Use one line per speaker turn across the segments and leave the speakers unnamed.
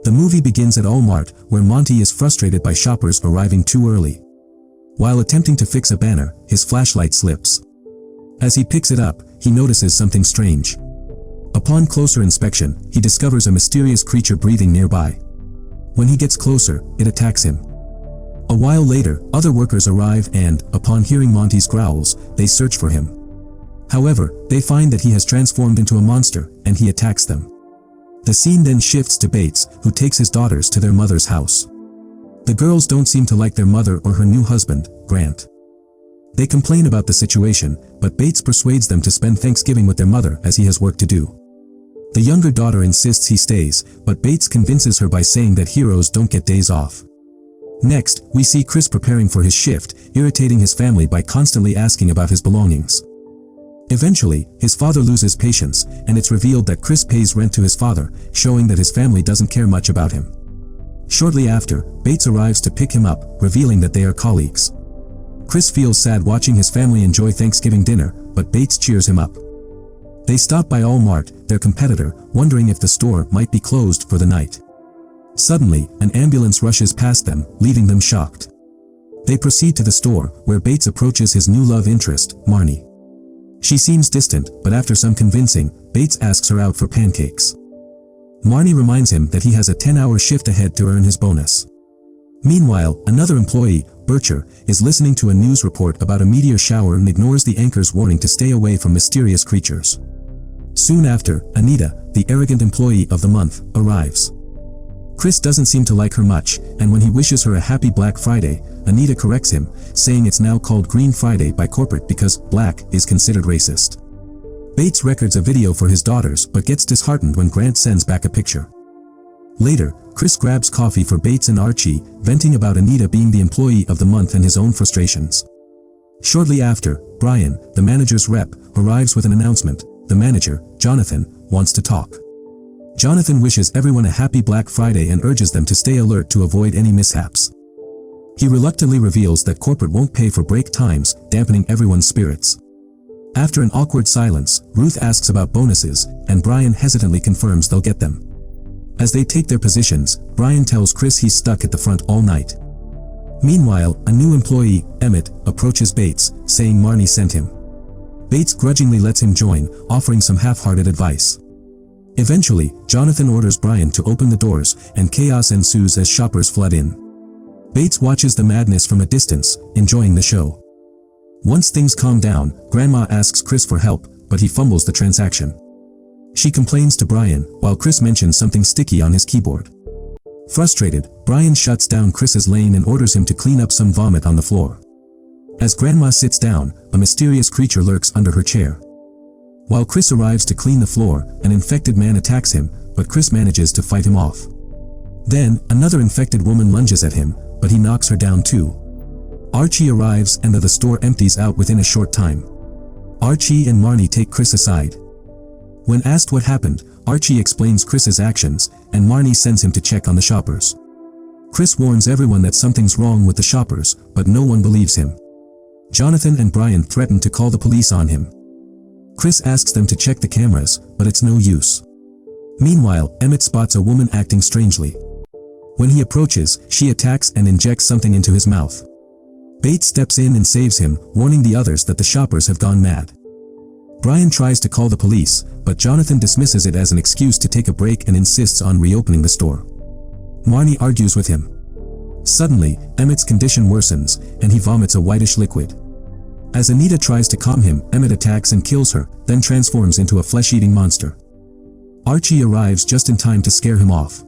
The movie begins at Walmart, where Monty is frustrated by shoppers arriving too early. While attempting to fix a banner, his flashlight slips. As he picks it up, he notices something strange. Upon closer inspection, he discovers a mysterious creature breathing nearby. When he gets closer, it attacks him. A while later, other workers arrive and, upon hearing Monty's growls, they search for him. However, they find that he has transformed into a monster, and he attacks them. The scene then shifts to Bates, who takes his daughters to their mother's house. The girls don't seem to like their mother or her new husband, Grant. They complain about the situation, but Bates persuades them to spend Thanksgiving with their mother as he has work to do. The younger daughter insists he stays, but Bates convinces her by saying that heroes don't get days off. Next, we see Chris preparing for his shift, irritating his family by constantly asking about his belongings. Eventually, his father loses patience, and it's revealed that Chris pays rent to his father, showing that his family doesn't care much about him. Shortly after, Bates arrives to pick him up, revealing that they are colleagues. Chris feels sad watching his family enjoy Thanksgiving dinner, but Bates cheers him up. They stop by Walmart, their competitor, wondering if the store might be closed for the night. Suddenly, an ambulance rushes past them, leaving them shocked. They proceed to the store, where Bates approaches his new love interest, Marnie. She seems distant, but after some convincing, Bates asks her out for pancakes. Marnie reminds him that he has a 10-hour shift ahead to earn his bonus. Meanwhile, another employee, Bircher, is listening to a news report about a meteor shower and ignores the anchor's warning to stay away from mysterious creatures. Soon after, Anita, the arrogant employee of the month, arrives. Chris doesn't seem to like her much, and when he wishes her a happy Black Friday, Anita corrects him, saying it's now called Green Friday by corporate because black is considered racist. Bates records a video for his daughters but gets disheartened when Grant sends back a picture. Later, Chris grabs coffee for Bates and Archie, venting about Anita being the employee of the month and his own frustrations. Shortly after, Brian, the manager's rep, arrives with an announcement. The manager, Jonathan, wants to talk. Jonathan wishes everyone a happy Black Friday and urges them to stay alert to avoid any mishaps. He reluctantly reveals that corporate won't pay for break times, dampening everyone's spirits. After an awkward silence, Ruth asks about bonuses, and Brian hesitantly confirms they'll get them. As they take their positions, Brian tells Chris he's stuck at the front all night. Meanwhile, a new employee, Emmett, approaches Bates, saying Marnie sent him. Bates grudgingly lets him join, offering some half-hearted advice. Eventually, Jonathan orders Brian to open the doors, and chaos ensues as shoppers flood in. Bates watches the madness from a distance, enjoying the show. Once things calm down, Grandma asks Chris for help, but he fumbles the transaction. She complains to Brian, while Chris mentions something sticky on his keyboard. Frustrated, Brian shuts down Chris's lane and orders him to clean up some vomit on the floor. As Grandma sits down, a mysterious creature lurks under her chair. While Chris arrives to clean the floor, an infected man attacks him, but Chris manages to fight him off. Then, another infected woman lunges at him, but he knocks her down too. Archie arrives and the store empties out within a short time. Archie and Marnie take Chris aside. When asked what happened, Archie explains Chris's actions, and Marnie sends him to check on the shoppers. Chris warns everyone that something's wrong with the shoppers, but no one believes him. Jonathan and Brian threaten to call the police on him. Chris asks them to check the cameras, but it's no use. Meanwhile, Emmett spots a woman acting strangely. When he approaches, she attacks and injects something into his mouth. Bates steps in and saves him, warning the others that the shoppers have gone mad. Brian tries to call the police, but Jonathan dismisses it as an excuse to take a break and insists on reopening the store. Marnie argues with him. Suddenly, Emmett's condition worsens, and he vomits a whitish liquid. As Anita tries to calm him, Emmett attacks and kills her, then transforms into a flesh-eating monster. Archie arrives just in time to scare him off.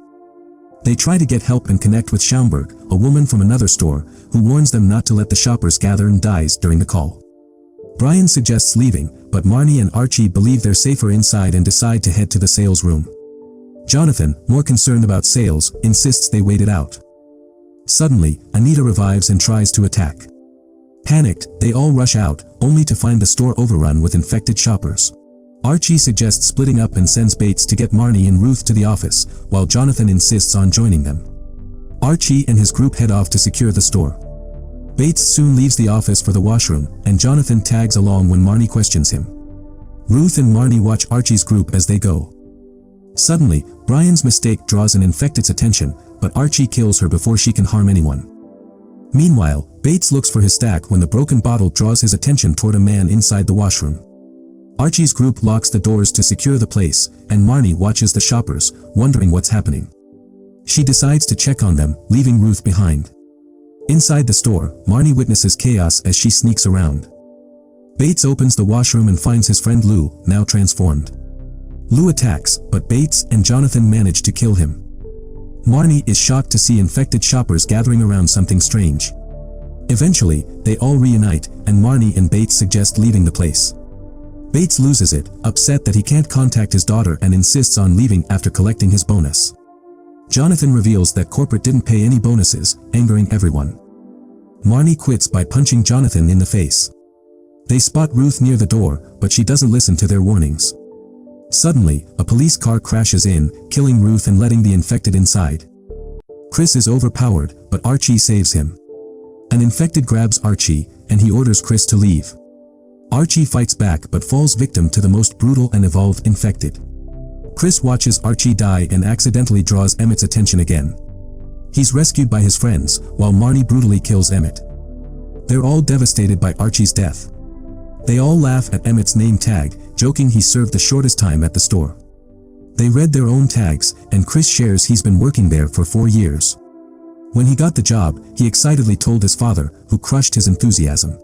They try to get help and connect with Schaumburg, a woman from another store, who warns them not to let the shoppers gather and dies during the call. Brian suggests leaving, but Marnie and Archie believe they're safer inside and decide to head to the sales room. Jonathan, more concerned about sales, insists they wait it out. Suddenly, Anita revives and tries to attack. Panicked, they all rush out, only to find the store overrun with infected shoppers. Archie suggests splitting up and sends Bates to get Marnie and Ruth to the office, while Jonathan insists on joining them. Archie and his group head off to secure the store. Bates soon leaves the office for the washroom, and Jonathan tags along when Marnie questions him. Ruth and Marnie watch Archie's group as they go. Suddenly, Brian's mistake draws an infected's attention, but Archie kills her before she can harm anyone. Meanwhile, Bates looks for his stack when the broken bottle draws his attention toward a man inside the washroom. Archie's group locks the doors to secure the place, and Marnie watches the shoppers, wondering what's happening. She decides to check on them, leaving Ruth behind. Inside the store, Marnie witnesses chaos as she sneaks around. Bates opens the washroom and finds his friend Lou, now transformed. Lou attacks, but Bates and Jonathan manage to kill him. Marnie is shocked to see infected shoppers gathering around something strange. Eventually, they all reunite, and Marnie and Bates suggest leaving the place. Bates loses it, upset that he can't contact his daughter, and insists on leaving after collecting his bonus. Jonathan reveals that corporate didn't pay any bonuses, angering everyone. Marnie quits by punching Jonathan in the face. They spot Ruth near the door, but she doesn't listen to their warnings. Suddenly, a police car crashes in, killing Ruth and letting the infected inside. Chris is overpowered, but Archie saves him. An infected grabs Archie, and he orders Chris to leave. Archie fights back but falls victim to the most brutal and evolved infected. Chris watches Archie die and accidentally draws Emmett's attention again. He's rescued by his friends, while Marnie brutally kills Emmett. They're all devastated by Archie's death. They all laugh at Emmett's name tag, joking he served the shortest time at the store. They read their own tags, and Chris shares he's been working there for 4 years. When he got the job, he excitedly told his father, who crushed his enthusiasm.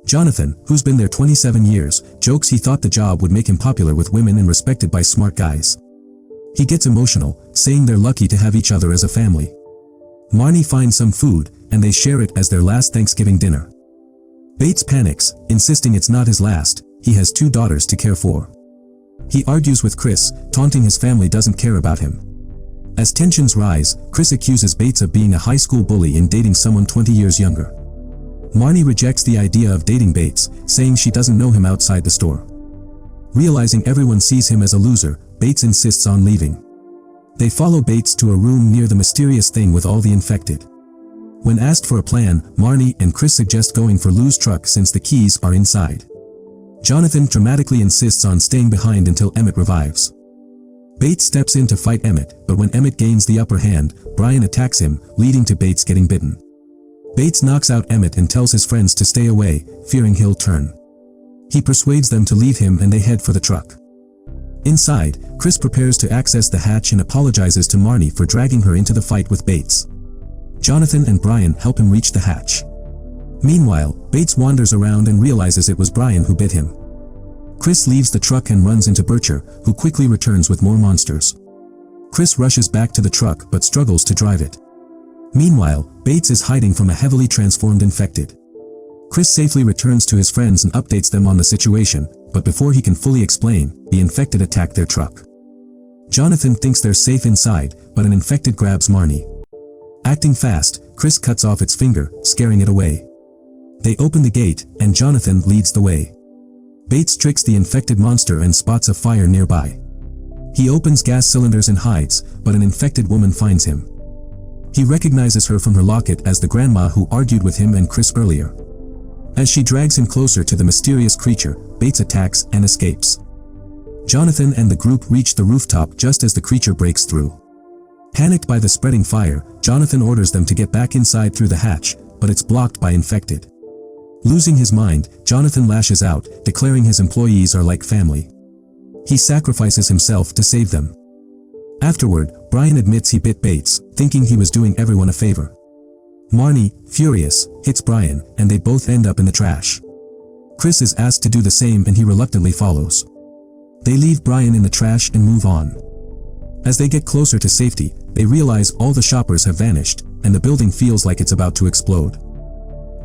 Jonathan, who's been there 27 years, jokes he thought the job would make him popular with women and respected by smart guys. He gets emotional, saying they're lucky to have each other as a family. Marnie finds some food, and they share it as their last Thanksgiving dinner. Bates panics, insisting it's not his last. He has 2 daughters to care for. He argues with Chris, taunting his family doesn't care about him. As tensions rise, Chris accuses Bates of being a high school bully and dating someone 20 years younger. Marnie rejects the idea of dating Bates, saying she doesn't know him outside the store. Realizing everyone sees him as a loser, Bates insists on leaving. They follow Bates to a room near the mysterious thing with all the infected. When asked for a plan, Marnie and Chris suggest going for Lou's truck since the keys are inside. Jonathan dramatically insists on staying behind until Emmett revives. Bates steps in to fight Emmett, but when Emmett gains the upper hand, Brian attacks him, leading to Bates getting bitten. Bates knocks out Emmett and tells his friends to stay away, fearing he'll turn. He persuades them to leave him and they head for the truck. Inside, Chris prepares to access the hatch and apologizes to Marnie for dragging her into the fight with Bates. Jonathan and Brian help him reach the hatch. Meanwhile, Bates wanders around and realizes it was Brian who bit him. Chris leaves the truck and runs into Bircher, who quickly returns with more monsters. Chris rushes back to the truck but struggles to drive it. Meanwhile, Bates is hiding from a heavily transformed infected. Chris safely returns to his friends and updates them on the situation, but before he can fully explain, the infected attack their truck. Jonathan thinks they're safe inside, but an infected grabs Marnie. Acting fast, Chris cuts off its finger, scaring it away. They open the gate, and Jonathan leads the way. Bates tricks the infected monster and spots a fire nearby. He opens gas cylinders and hides, but an infected woman finds him. He recognizes her from her locket as the grandma who argued with him and Chris earlier. As she drags him closer to the mysterious creature, Bates attacks and escapes. Jonathan and the group reach the rooftop just as the creature breaks through. Panicked by the spreading fire, Jonathan orders them to get back inside through the hatch, but it's blocked by infected. Losing his mind, Jonathan lashes out, declaring his employees are like family. He sacrifices himself to save them. Afterward, Brian admits he bit Bates, thinking he was doing everyone a favor. Marnie, furious, hits Brian, and they both end up in the trash. Chris is asked to do the same and he reluctantly follows. They leave Brian in the trash and move on. As they get closer to safety, they realize all the shoppers have vanished, and the building feels like it's about to explode.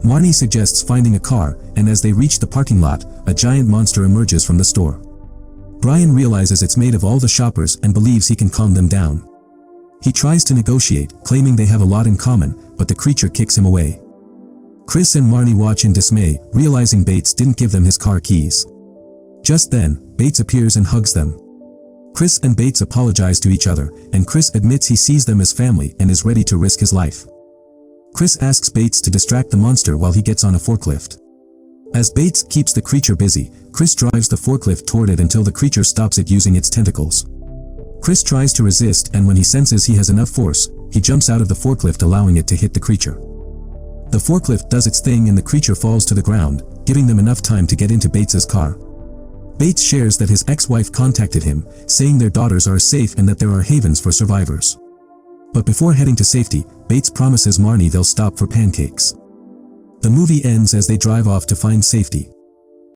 Marnie suggests finding a car, and as they reach the parking lot, a giant monster emerges from the store. Brian realizes it's made of all the shoppers and believes he can calm them down. He tries to negotiate, claiming they have a lot in common, but the creature kicks him away. Chris and Marnie watch in dismay, realizing Bates didn't give them his car keys. Just then, Bates appears and hugs them. Chris and Bates apologize to each other, and Chris admits he sees them as family and is ready to risk his life. Chris asks Bates to distract the monster while he gets on a forklift. As Bates keeps the creature busy, Chris drives the forklift toward it until the creature stops it using its tentacles. Chris tries to resist, and when he senses he has enough force, he jumps out of the forklift, allowing it to hit the creature. The forklift does its thing and the creature falls to the ground, giving them enough time to get into Bates's car. Bates shares that his ex-wife contacted him, saying their daughters are safe and that there are havens for survivors. But before heading to safety, Bates promises Marnie they'll stop for pancakes. The movie ends as they drive off to find safety.